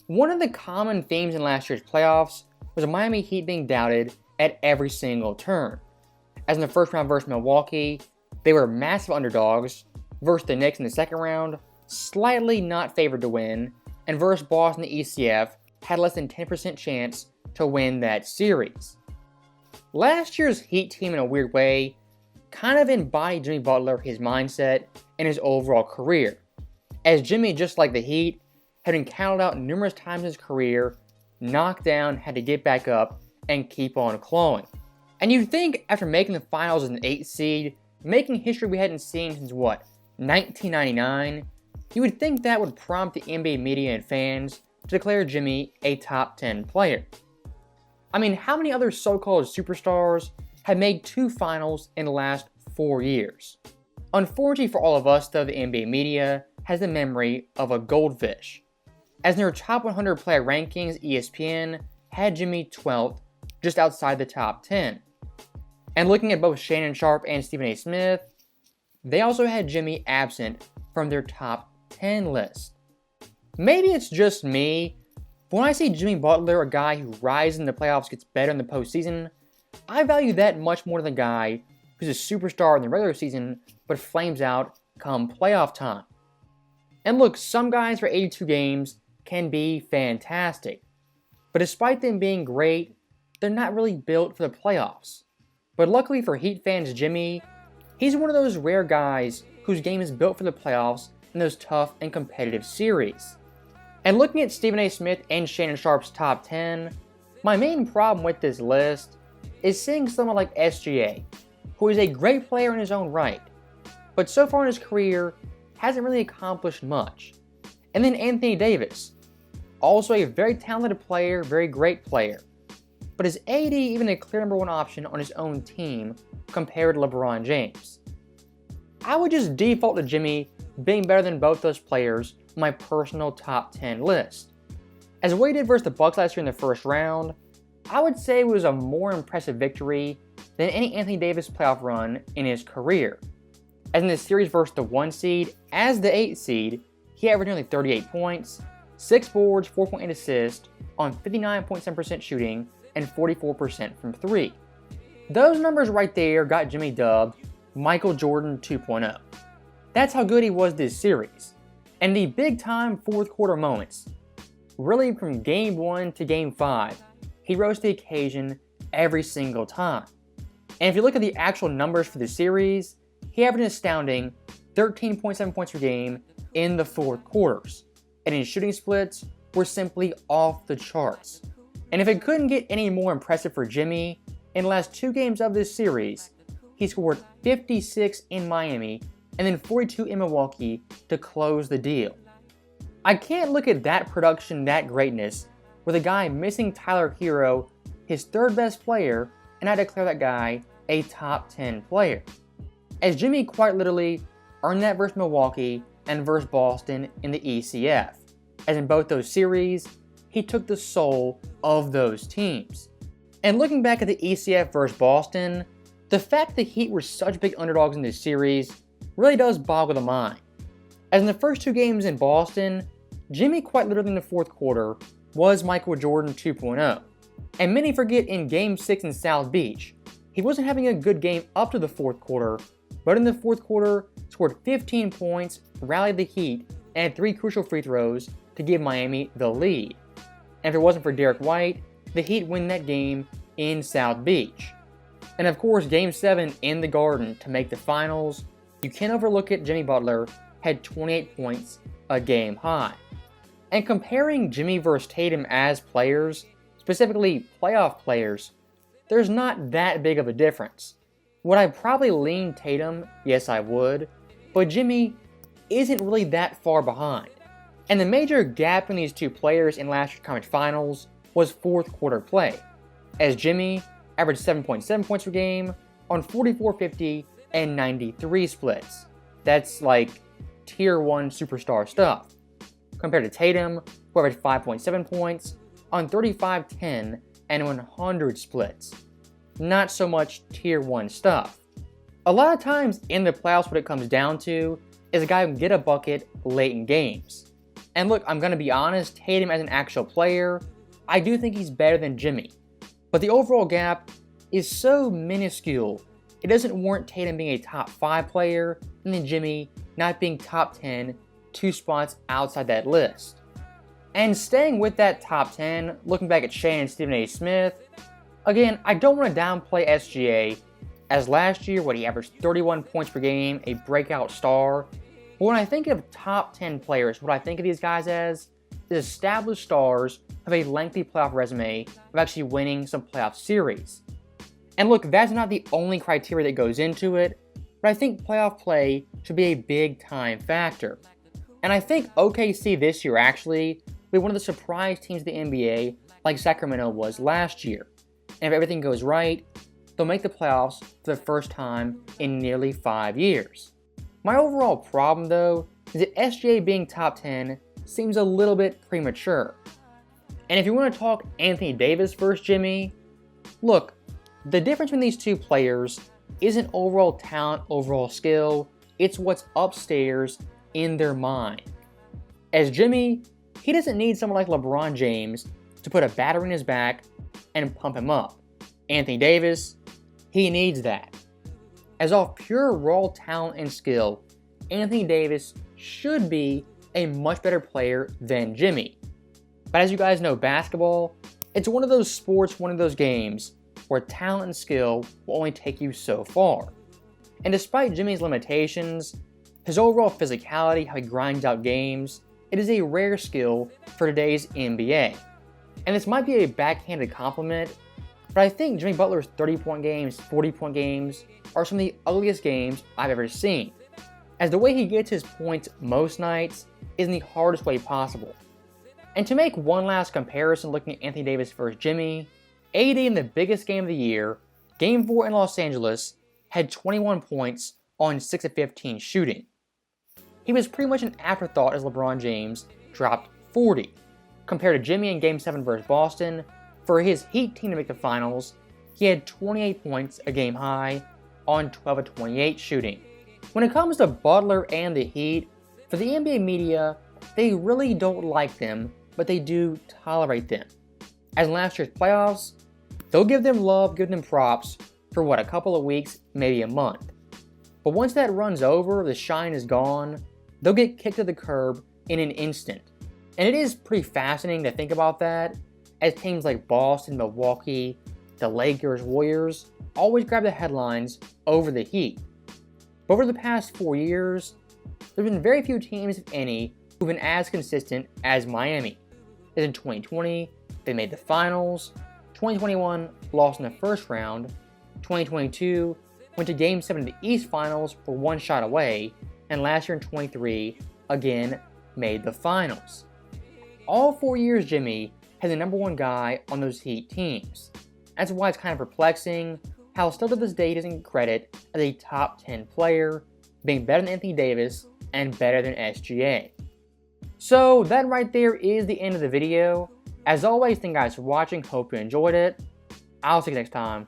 One of the common themes in last year's playoffs was the Miami Heat being doubted at every single turn. As in the first round versus Milwaukee, they were massive underdogs, versus the Knicks in the second round, slightly not favored to win, and versus Boston the ECF had less than 10% chance to win that series. Last year's Heat team, in a weird way, kind of embodied Jimmy Butler, his mindset, and his overall career, as Jimmy, just like the Heat, had been counted out numerous times in his career, knocked down, had to get back up, and keep on clawing. And you'd think after making the finals as an 8th seed, making history we hadn't seen since 1999, you would think that would prompt the NBA media and fans to declare Jimmy a top 10 player. I mean, how many other so-called superstars have made 2 finals in the last 4 years? Unfortunately for all of us, though, the NBA media has the memory of a goldfish. As in their top 100 player rankings, ESPN had Jimmy 12th, just outside the top 10. And looking at both Shannon Sharpe and Stephen A. Smith, they also had Jimmy absent from their top 10 list. Maybe it's just me, but when I see Jimmy Butler, a guy who rises in the playoffs, gets better in the postseason, I value that much more than the guy who's a superstar in the regular season but flames out come playoff time. And look, some guys for 82 games can be fantastic, but despite them being great, they're not really built for the playoffs. But luckily for Heat fans, Jimmy, he's one of those rare guys whose game is built for the playoffs in those tough and competitive series. And looking at Stephen A. Smith and Shannon Sharpe's top 10, my main problem with this list is seeing someone like SGA, who is a great player in his own right, but so far in his career hasn't really accomplished much. And then Anthony Davis, also a very talented player, very great player. But is AD even a clear number 1 option on his own team compared to LeBron James? I would just default to Jimmy being better than both those players on my personal top 10 list. As what he did versus the Bucks last year in the first round, I would say it was a more impressive victory than any Anthony Davis playoff run in his career. As in the series versus the 1 seed, as the 8 seed, he averaged nearly 38 points, 6 boards, 4.8 assists on 59.7% shooting and 44% from 3. Those numbers right there got Jimmy dubbed Michael Jordan 2.0. That's how good he was this series. And the big time fourth quarter moments, really from game 1 to game 5, he rose to the occasion every single time. And if you look at the actual numbers for the series, he averaged an astounding 13.7 points per game in the fourth quarters, and his shooting splits were simply off the charts. And if it couldn't get any more impressive for Jimmy, in the last 2 games of this series, he scored 56 in Miami and then 42 in Milwaukee to close the deal. I can't look at that production, that greatness, with a guy missing Tyler Hero, his 3rd best player, and I declare that guy a top 10 player. As Jimmy quite literally earned that versus Milwaukee and versus Boston in the ECF. As in both those series, he took the soul of those teams. And looking back at the ECF versus Boston, the fact the Heat were such big underdogs in this series really does boggle the mind. As in the first 2 games in Boston, Jimmy quite literally in the fourth quarter was Michael Jordan 2.0. And many forget in Game 6 in South Beach, he wasn't having a good game up to the fourth quarter, but in the fourth quarter scored 15 points, rallied the Heat, and had 3 crucial free throws to give Miami the lead. And if it wasn't for Derek White, the Heat win that game in South Beach. And of course, Game 7 in the Garden to make the finals, you can't overlook it, Jimmy Butler had 28 points, a game high. And comparing Jimmy versus Tatum as players, specifically playoff players, there's not that big of a difference. Would I probably lean Tatum? Yes, I would. But Jimmy isn't really that far behind. And the major gap in these 2 players in last year's conference finals was fourth quarter play, as Jimmy averaged 7.7 points per game on 44, 50, and 93 splits. That's like tier 1 superstar stuff. Compared to Tatum, who averaged 5.7 points on 35, 10, and 100 splits. Not so much tier 1 stuff. A lot of times in the playoffs, what it comes down to is a guy who can get a bucket late in games. And look, I'm going to be honest, Tatum as an actual player, I do think he's better than Jimmy. But the overall gap is so minuscule, it doesn't warrant Tatum being a top 5 player and then Jimmy not being top 10, 2 spots outside that list. And staying with that top 10, looking back at Shane and Stephen A. Smith, again, I don't want to downplay SGA, as last year, he averaged 31 points per game, a breakout star. But when I think of top 10 players, what I think of these guys as is established stars have a lengthy playoff resume of actually winning some playoff series. And look, that's not the only criteria that goes into it, but I think playoff play should be a big time factor. And I think OKC this year actually will be one of the surprise teams of the NBA like Sacramento was last year. And if everything goes right, they'll make the playoffs for the first time in nearly 5 years. My overall problem though is that SGA being top 10 seems a little bit premature. And if you want to talk Anthony Davis versus Jimmy, look, the difference between these two players isn't overall talent, overall skill, it's what's upstairs in their mind. As Jimmy, he doesn't need someone like LeBron James to put a battery in his back and pump him up. Anthony Davis, he needs that. As off pure raw talent and skill, Anthony Davis should be a much better player than Jimmy. But as you guys know, basketball, it's one of those sports, one of those games where talent and skill will only take you so far. And despite Jimmy's limitations, his overall physicality, how he grinds out games, it is a rare skill for today's NBA. And this might be a backhanded compliment, but I think Jimmy Butler's 30-point games, 40-point games are some of the ugliest games I've ever seen, as the way he gets his points most nights is in the hardest way possible. And to make one last comparison looking at Anthony Davis versus Jimmy, AD in the biggest game of the year, Game 4 in Los Angeles, had 21 points on 6 of 15 shooting. He was pretty much an afterthought as LeBron James dropped 40, compared to Jimmy in Game 7 versus Boston. For his Heat team to make the finals, he had 28 points, a game high, on 12 of 28 shooting. When it comes to Butler and the Heat, for the NBA media, they really don't like them, but they do tolerate them. As in last year's playoffs, they'll give them love, give them props for a couple of weeks, maybe a month. But once that run's over, the shine is gone, they'll get kicked to the curb in an instant. And it is pretty fascinating to think about that, as teams like Boston, Milwaukee, the Lakers, Warriors always grab the headlines over the Heat. But over the past 4 years, there's been very few teams, if any, who've been as consistent as Miami. As in 2020, they made the finals, 2021 lost in the first round, 2022 went to Game 7 of the East Finals for one shot away, and last year in 23, again, made the finals. All 4 years Jimmy has the number 1 guy on those Heat teams. That's why it's kind of perplexing how still to this day he doesn't get credit as a top 10 player, being better than Anthony Davis and better than SGA. So that right there is the end of the video. As always, thank you guys for watching, hope you enjoyed it. I'll see you next time.